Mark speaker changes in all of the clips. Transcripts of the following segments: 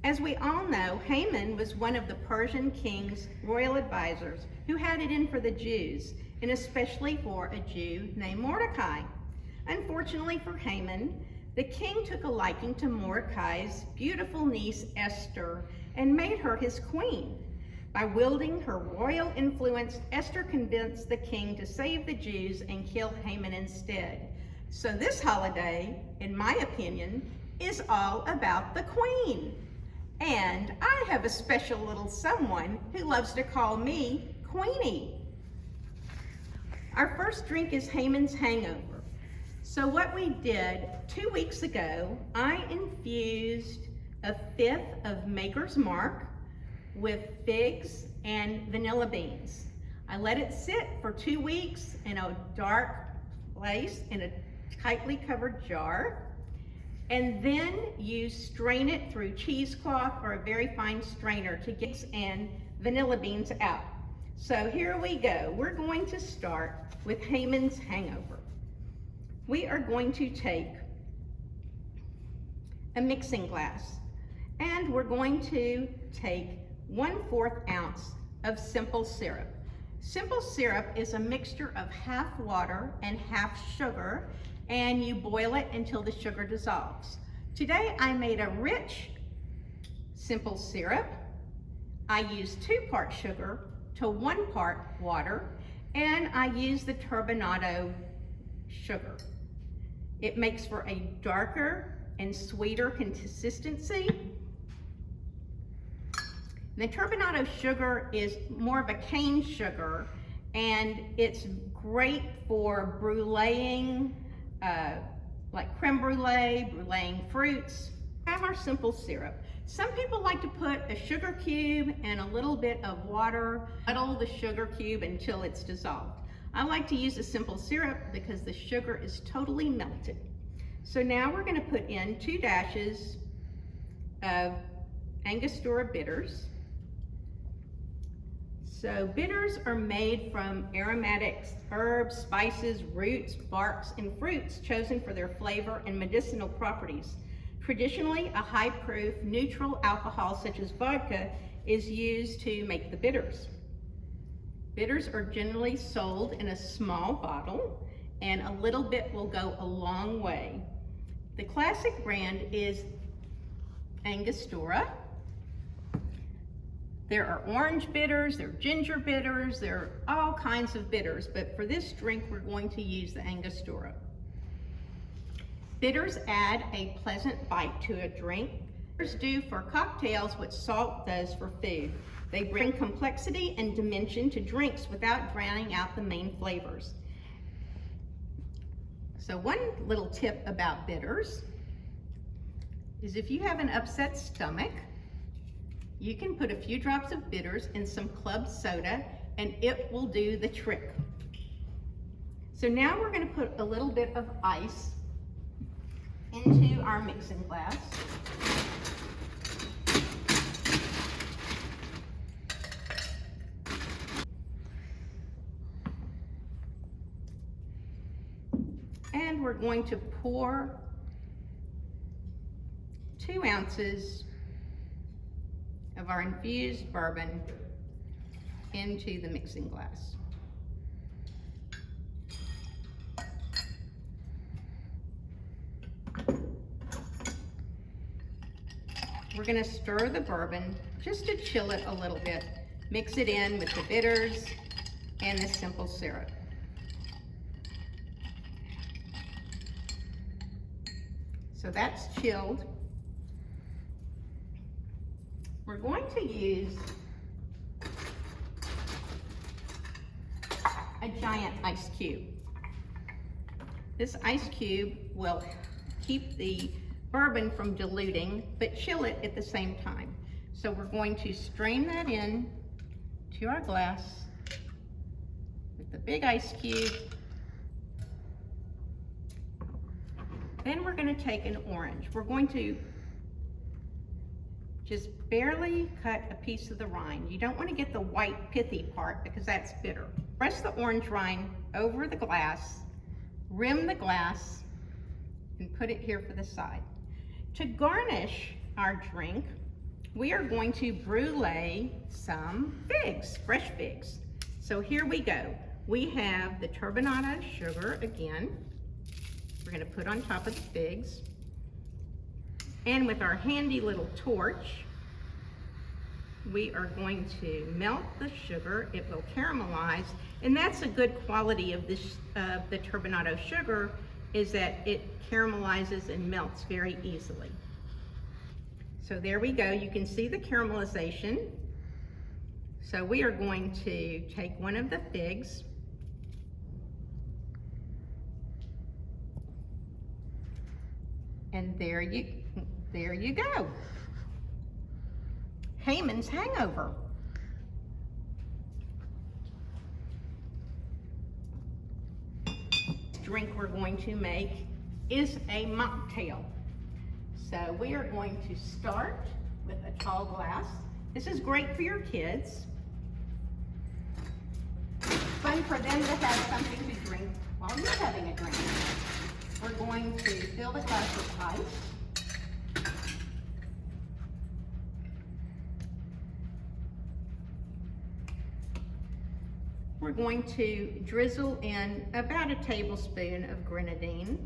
Speaker 1: As we all know, Haman was one of the Persian king's royal advisors who had it in for the Jews, and especially for a Jew named Mordecai. Unfortunately for Haman, the king took a liking to Mordecai's beautiful niece Esther and made her his queen. By wielding her royal influence, Esther convinced the king to save the Jews and kill Haman instead. So this holiday, in my opinion, is all about the queen. And I have a special little someone who loves to call me Queenie. Our first drink is Hamans Hangover. So what we did 2 weeks ago, I infused 1/5 of Maker's Mark with figs and vanilla beans. I let it sit for 2 weeks in a dark place in a tightly covered jar. And then you strain it through cheesecloth or a very fine strainer to get and vanilla beans out. So here we go. We're going to start with Hamans Hangover. We are going to take a mixing glass and we're going to take 1/4 ounce of simple syrup. Simple syrup is a mixture of half water and half sugar, and you boil it until the sugar dissolves. Today I made a rich simple syrup. I used 2 parts sugar to 1 part water, and I used the turbinado sugar. It makes for a darker and sweeter consistency. The turbinado sugar is more of a cane sugar, and it's great for bruleeing, like creme brulee, bruleeing fruits. Have our simple syrup. Some people like to put a sugar cube and a little bit of water, muddle the sugar cube until it's dissolved. I like to use a simple syrup because the sugar is totally melted. So now we're going to put in 2 dashes of Angostura bitters. So bitters are made from aromatic herbs, spices, roots, barks, and fruits chosen for their flavor and medicinal properties. Traditionally, a high-proof neutral alcohol such as vodka is used to make the bitters. Bitters are generally sold in a small bottle, and a little bit will go a long way. The classic brand is Angostura. There are orange bitters, there are ginger bitters, there are all kinds of bitters, but for this drink, we're going to use the Angostura. Bitters add a pleasant bite to a drink. Bitters do for cocktails what salt does for food. They bring complexity and dimension to drinks without drowning out the main flavors. So one little tip about bitters is if you have an upset stomach, you can put a few drops of bitters in some club soda and it will do the trick. So now we're going to put a little bit of ice into our mixing glass. And we're going to pour 2 ounces of our infused bourbon into the mixing glass. We're going to stir the bourbon just to chill it a little bit. Mix it in with the bitters and the simple syrup. So that's chilled. We're going to use a giant ice cube. This ice cube will keep the bourbon from diluting, but chill it at the same time. So we're going to strain that in to our glass with the big ice cube. Then we're going to take an orange. We're going to just barely cut a piece of the rind. You don't want to get the white pithy part because that's bitter. Press the orange rind over the glass, rim the glass, and put it here for the side. To garnish our drink, we are going to brulee some figs, fresh figs. So here we go. We have the turbinado sugar again. We're gonna put on top of the figs. And with our handy little torch, we are going to melt the sugar. It will caramelize, and that's a good quality of this, the turbinado sugar, is that it caramelizes and melts very easily. So there we go. You can see the caramelization. So we are going to take one of the figs, and there you go. Hamans Hangover. Drink we're going to make is a mocktail. So we are going to start with a tall glass. This is great for your kids. Fun for them to have something to drink while you're having a drink. We're going to fill the glass with ice. We're going to drizzle in about a tablespoon of grenadine.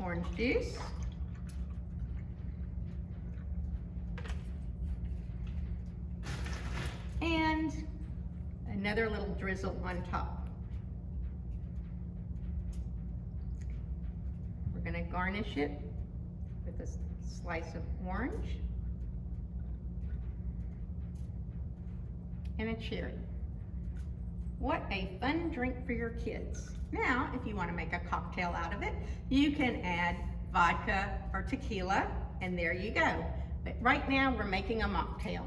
Speaker 1: Orange juice. And another little drizzle on top. We're going to garnish it with a slice of orange and a cherry. What a fun drink for your kids. Now, if you want to make a cocktail out of it, you can add vodka or tequila, and there you go. But right now, we're making a mocktail.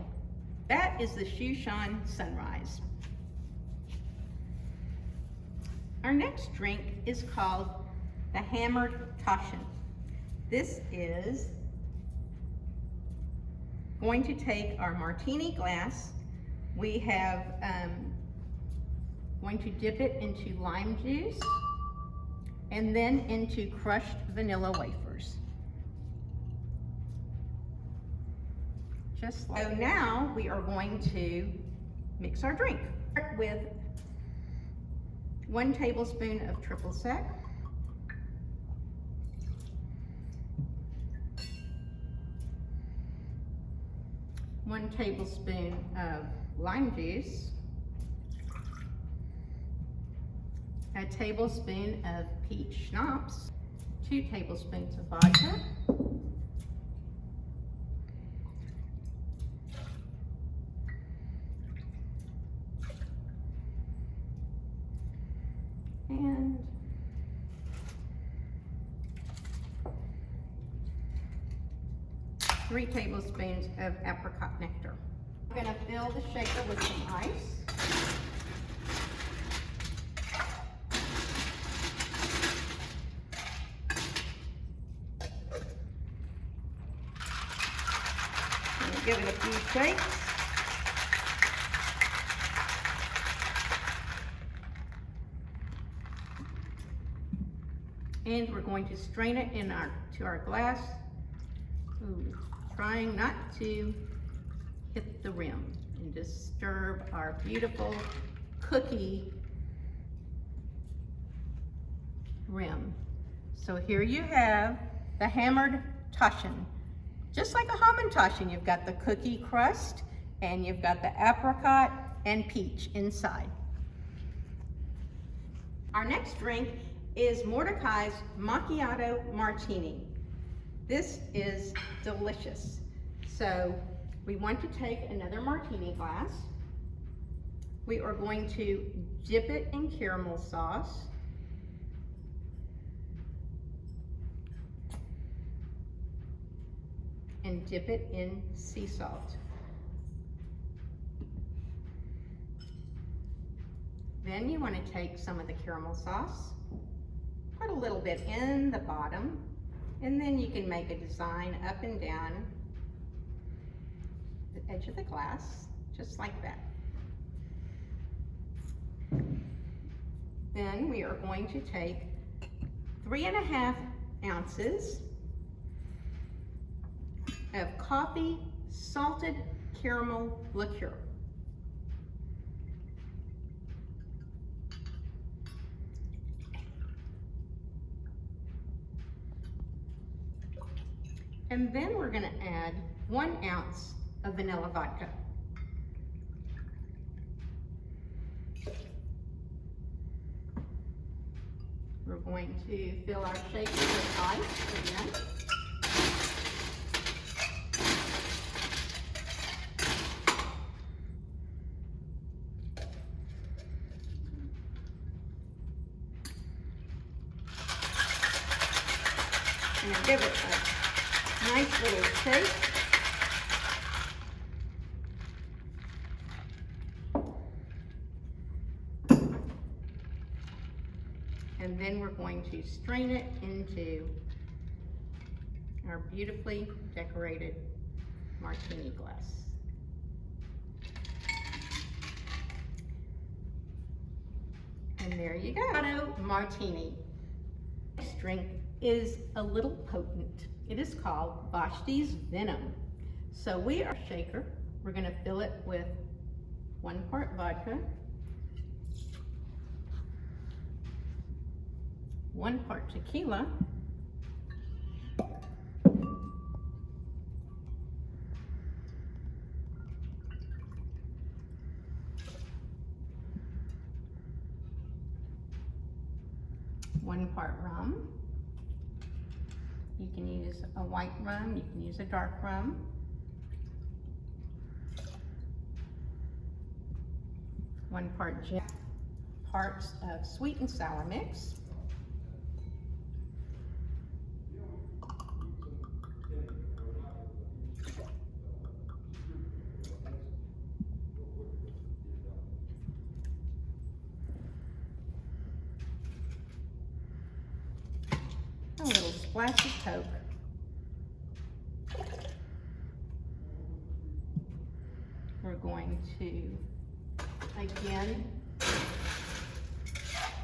Speaker 1: That is the Shushan Sunrise. Our next drink is called the Hammered Taschen. This is going to take our martini glass. We have going to dip it into lime juice and then into crushed vanilla wafers. Just like so. Now we are going to mix our drink. Start with 1 tablespoon of triple sec, 1 tablespoon of lime juice, a tablespoon of peach schnapps, 2 tablespoons of vodka, and 3 tablespoons of apricot nectar. I'm going to fill the shaker with some ice. Give it a few shakes. And we're going to strain it to our glass. Ooh, trying not to hit the rim and disturb our beautiful cookie rim. So here you have the Hammered Taschen. Just like a Hamans Taschen, you've got the cookie crust and you've got the apricot and peach inside. Our next drink is Mordecai's Macchiato Martini. This is delicious. So we want to take another martini glass. We are going to dip it in caramel sauce. And dip it in sea salt. Then you want to take some of the caramel sauce, put a little bit in the bottom, and then you can make a design up and down the edge of the glass, just like that. Then we are going to take 3½ ounces of coffee salted caramel liqueur. And then we're going to add 1 ounce of vanilla vodka. We're going to fill our shaker with ice again. And give it a nice little shake. And then we're going to strain it into our beautifully decorated martini glass. And there you go, Macchiato Martini. This drink is a little potent. It is called Vashti's Venom. So we are shaker. We're going to fill it with 1 part vodka, 1 part tequila, one part rum. You can use a white rum, you can use a dark rum. One part gin, parts of sweet and sour mix. A little splash of Coke. We're going to, again,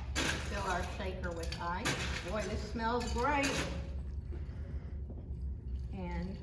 Speaker 1: fill our shaker with ice. Boy, this smells great. And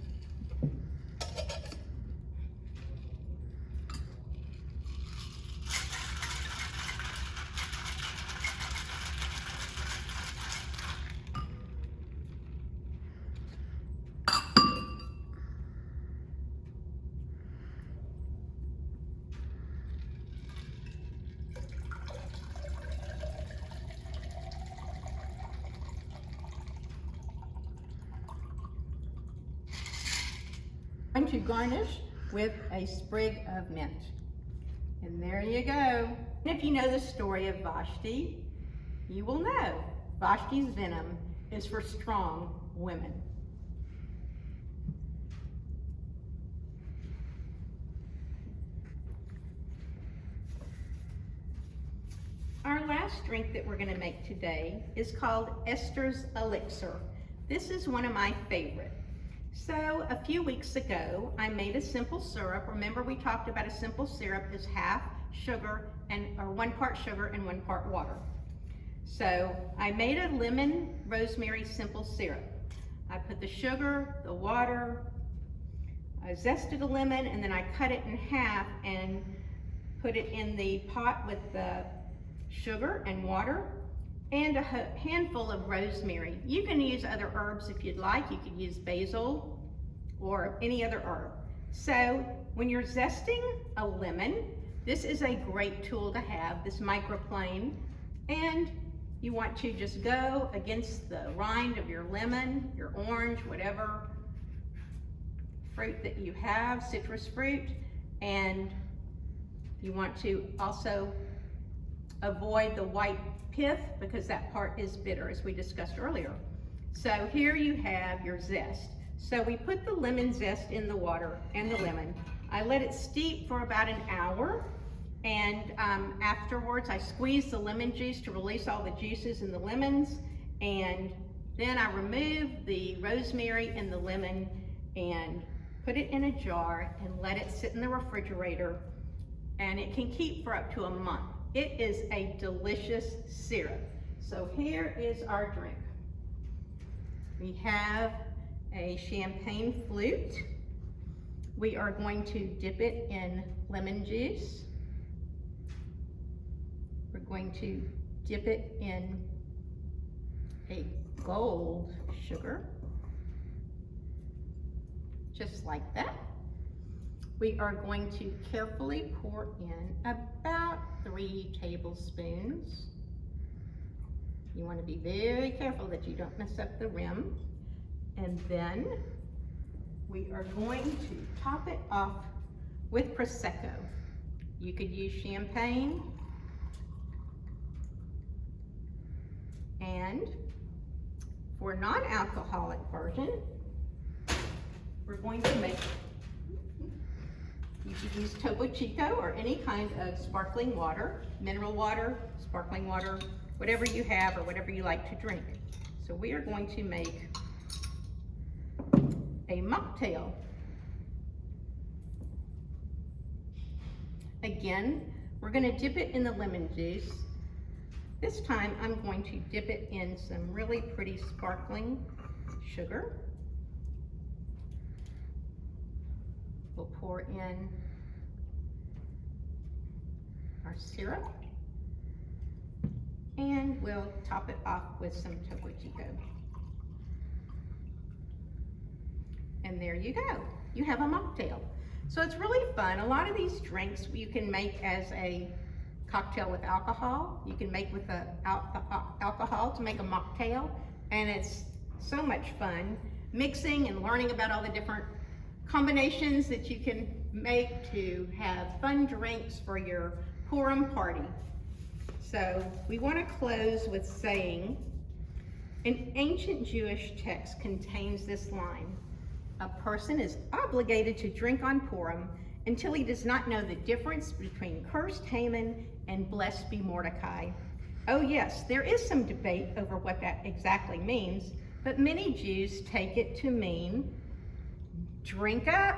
Speaker 1: going to garnish with a sprig of mint. And there you go. And if you know the story of Vashti, you will know Vashti's Venom is for strong women. Our last drink that we're going to make today is called Esthers Elixir. This is one of my favorite. So a few weeks ago, I made a simple syrup. Remember, we talked about a simple syrup is half sugar or 1 part sugar and 1 part water. So I made a lemon rosemary simple syrup. I put the sugar, the water, I zested a lemon, and then I cut it in half and put it in the pot with the sugar and water and a handful of rosemary. You can use other herbs if you'd like. You could use basil or any other herb. So when you're zesting a lemon, this is a great tool to have, this microplane. And you want to just go against the rind of your lemon, your orange, whatever fruit that you have, citrus fruit. And you want to also avoid the white pith because that part is bitter, as we discussed earlier. So here you have your zest. So we put the lemon zest in the water and the lemon. I let it steep for about an hour, and afterwards I squeeze the lemon juice to release all the juices in the lemons, and then I remove the rosemary and the lemon and put it in a jar and let it sit in the refrigerator, and it can keep for up to a month. It is a delicious syrup. So here is our drink. We have a champagne flute. We are going to dip it in lemon juice. We're going to dip it in a gold sugar, just like that. We are going to carefully pour in about 3 tablespoons. You want to be very careful that you don't mess up the rim. And then we are going to top it off with Prosecco. You could use champagne. And for non-alcoholic version, we're going to make, you could use Topo Chico or any kind of sparkling water, mineral water, sparkling water, whatever you have or whatever you like to drink. So we are going to make a mocktail. Again, we're going to dip it in the lemon juice. This time I'm going to dip it in some really pretty sparkling sugar. We'll pour in our syrup and we'll top it off with some Topo Chico. And there you go. You have a mocktail. So it's really fun. A lot of these drinks you can make as a cocktail with alcohol. You can make with the alcohol to make a mocktail. And it's so much fun mixing and learning about all the different combinations that you can make to have fun drinks for your Purim party. So we want to close with saying, an ancient Jewish text contains this line: a person is obligated to drink on Purim until he does not know the difference between cursed Haman and blessed be Mordecai. Oh yes, there is some debate over what that exactly means, but many Jews take it to mean drink up,